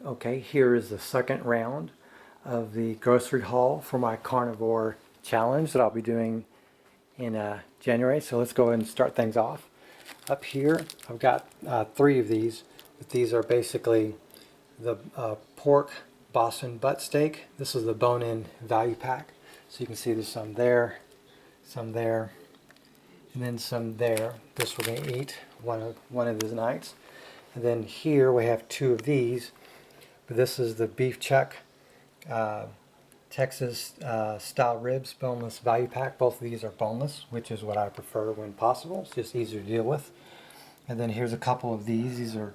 Okay, here is the second round of the grocery haul for my carnivore challenge that I'll be doing in January. So let's go ahead and start things off. Up here, I've got three of these. But these are basically the pork Boston butt steak. This is the bone-in value pack. So you can see there's some there, and then some there. This we're going to eat one of these nights. And then here we have two of these. But this is the beef chuck Texas style ribs boneless value pack. Both of these are boneless, which is what I prefer when possible. It's just easier to deal with. And then here's a couple of these. These are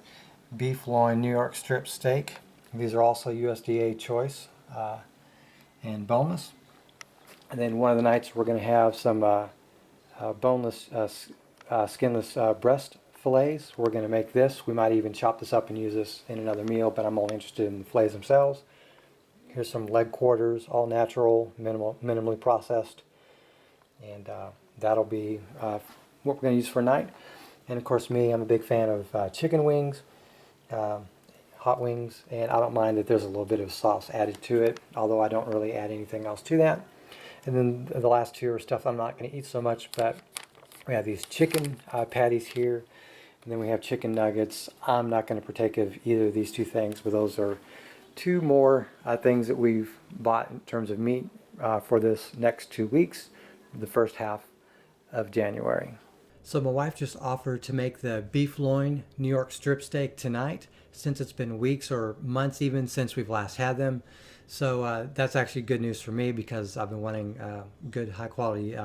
beef loin New York strip steak. These are also USDA choice and boneless. And then one of the nights we're going to have some boneless, skinless breast fillets. We're going to make this. We might even chop this up and use this in another meal, but I'm only interested in the fillets themselves. Here's some leg quarters, all natural, minimally processed. And that'll be what we're going to use for night. And of course me, I'm a big fan of chicken wings, hot wings, and I don't mind that there's a little bit of sauce added to it, although I don't really add anything else to that. And then the last two are stuff I'm not going to eat so much, but we have these chicken patties here, and then we have chicken nuggets. I'm not going to partake of either of these two things, but those are two more things that we've bought in terms of meat for this next 2 weeks, the first half of January. So my wife just offered to make the beef loin New York strip steak tonight, since it's been weeks or months even since we've last had them. So that's actually good news for me because I've been wanting good high quality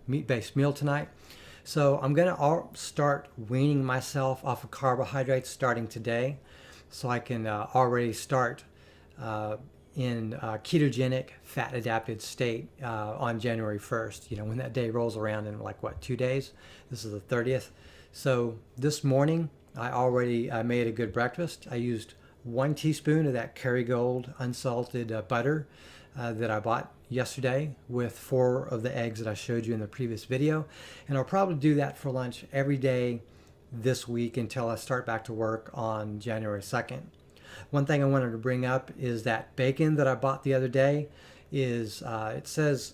meat-based meal tonight. So I'm gonna start weaning myself off of carbohydrates starting today, so I can already start in ketogenic fat adapted state on January 1st. You know, when that day rolls around in like what, 2 days? This is the 30th. So this morning I already made a good breakfast. I used 1 teaspoon of that Kerrygold unsalted butter that I bought yesterday with 4 of the eggs that I showed you in the previous video. And I'll probably do that for lunch every day this week until I start back to work on January 2nd. One thing I wanted to bring up is that bacon that I bought the other day is, it says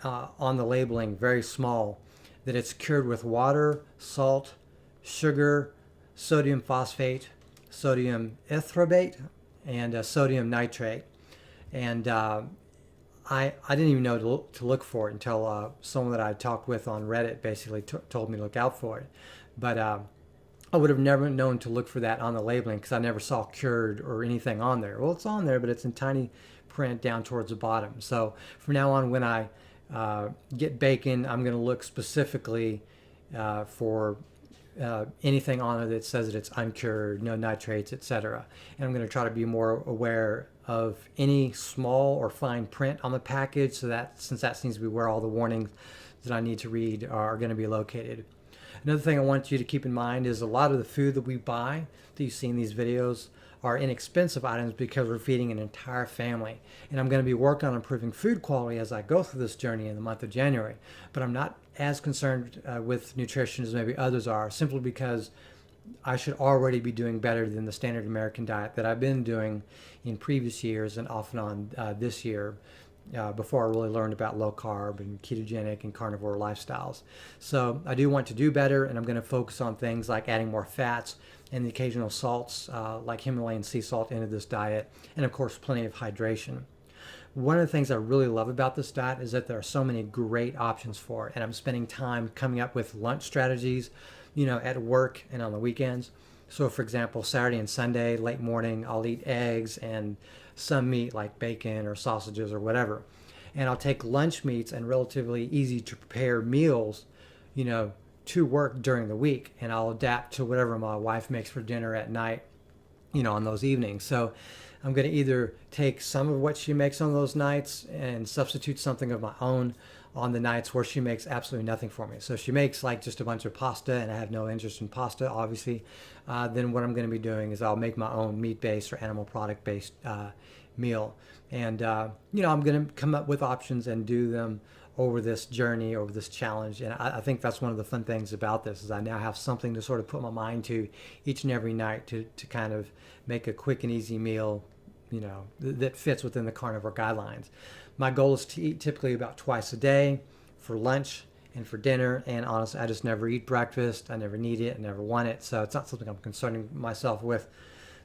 on the labeling, very small, that it's cured with water, salt, sugar, sodium phosphate, sodium ethorbate, and sodium nitrate. And I didn't even know to look for it until someone that I talked with on Reddit basically told me to look out for it. But I would have never known to look for that on the labeling because I never saw cured or anything on there. Well, it's on there, but it's in tiny print down towards the bottom. So from now on, when I get bacon, I'm going to look specifically for anything on it that says that it's uncured, no nitrates, etc. And I'm going to try to be more aware of any small or fine print on the package, so that since that seems to be where all the warnings that I need to read are going to be located. Another thing I want you to keep in mind is a lot of the food that we buy that you see in these videos are inexpensive items because we're feeding an entire family. And I'm going to be working on improving food quality as I go through this journey in the month of January. But I'm not as concerned with nutrition as maybe others are, simply because I should already be doing better than the standard American diet that I've been doing in previous years and off and on this year. Before I really learned about low carb and ketogenic and carnivore lifestyles. So I do want to do better, and I'm going to focus on things like adding more fats and the occasional salts like Himalayan sea salt into this diet, and of course plenty of hydration. One of the things I really love about this diet is that there are so many great options for it, and I'm spending time coming up with lunch strategies, at work and on the weekends. So for example, Saturday and Sunday, late morning, I'll eat eggs and some meat like bacon or sausages or whatever. And I'll take lunch meats and relatively easy to prepare meals, to work during the week. And I'll adapt to whatever my wife makes for dinner at night, on those evenings. So I'm going to either take some of what she makes on those nights and substitute something of my own on the nights where she makes absolutely nothing for me. So she makes like just a bunch of pasta, and I have no interest in pasta, obviously. Then what I'm going to be doing is I'll make my own meat-based or animal product-based meal. And, I'm going to come up with options and do them over this journey, over this challenge. And I think that's one of the fun things about this is I now have something to sort of put my mind to each and every night to kind of make a quick and easy meal, you know, that fits within the carnivore guidelines. My goal is to eat typically about twice a day for lunch and for dinner. And honestly, I just never eat breakfast. I never need it. I never want it. So it's not something I'm concerning myself with.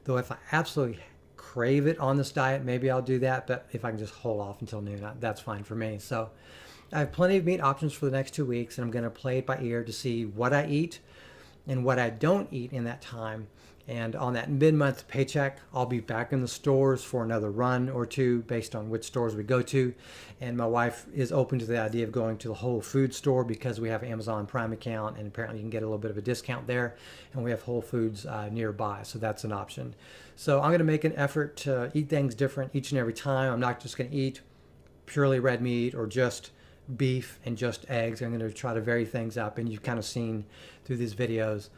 Though if I absolutely crave it on this diet, maybe I'll do that. But if I can just hold off until noon, that's fine for me. So I have plenty of meat options for the next 2 weeks, and I'm going to play it by ear to see what I eat and what I don't eat in that time. And on that mid-month paycheck, I'll be back in the stores for another run or two based on which stores we go to. And my wife is open to the idea of going to the Whole Foods store because we have Amazon Prime account, and apparently you can get a little bit of a discount there. And we have Whole Foods nearby, so that's an option. So I'm going to make an effort to eat things different each and every time. I'm not just going to eat purely red meat or just beef and just eggs. I'm going to try to vary things up, and you've kind of seen through these videos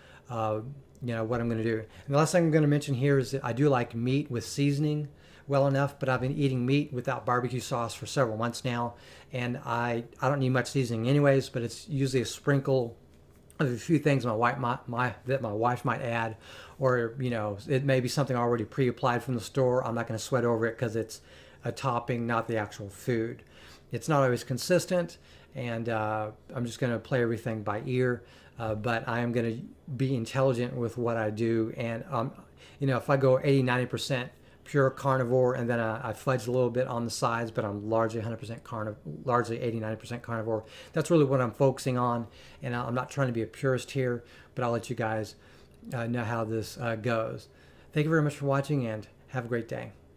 you know, what I'm going to do. And the last thing I'm going to mention here is that I do like meat with seasoning well enough, but I've been eating meat without barbecue sauce for several months now, and I don't need much seasoning anyways, but it's usually a sprinkle of a few things that my wife might add, or you know, it may be something already pre-applied from the store. I'm not going to sweat over it because it's a topping, not the actual food. It's not always consistent, and I'm just going to play everything by ear. But I am going to be intelligent with what I do. And, you know, if I go 80-90% pure carnivore and then I fudge a little bit on the sides, but I'm largely 100% carnivore, largely 80-90% carnivore, that's really what I'm focusing on. And I'm not trying to be a purist here, but I'll let you guys know how this goes. Thank you very much for watching, and have a great day.